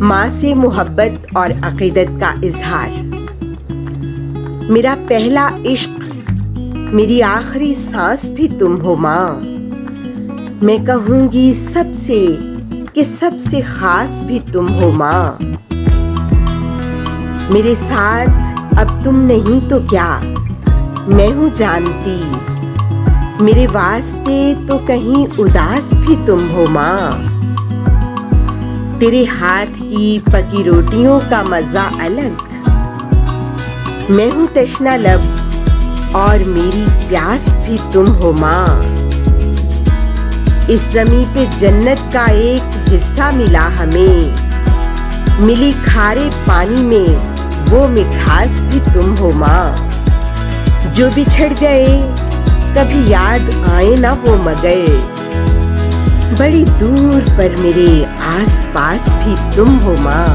माँ से मोहब्बत और अक़ीदत का इजहार। मेरा पहला इश्क, मेरी आखिरी सांस भी तुम हो माँ। मैं कहूँगी सबसे कि सबसे खास भी तुम हो माँ। मेरे साथ अब तुम नहीं तो क्या, मैं हूँ जानती। मेरे वास्ते तो कहीं उदास भी तुम हो माँ। तेरे हाथ की पकी रोटियों का मजा अलग। मैं हूँ तशना लब और मेरी प्यास भी तुम हो माँ। इस ज़मीं पे जन्नत का एक हिस्सा मिला हमें। मिली खारे पानी में वो मिठास भी तुम हो माँ। जो बिछड़ गए कभी याद आए ना वो मगर, बड़ी दूर पर मेरे आस पास भी तुम हो माँ।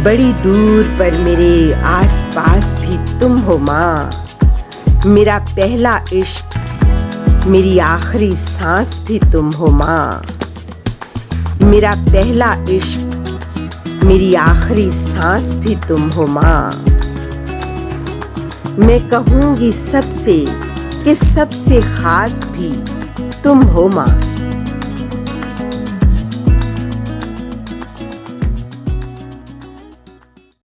बड़ी दूर पर मेरे आस पास भी तुम हो माँ। मेरा पहला इश्क, मेरी आखिरी सांस भी तुम हो माँ। मेरा पहला इश्क, मेरी आखिरी सांस भी तुम हो माँ। मैं कहूँगी सबसे कि सबसे खास भी तुम हो माँ।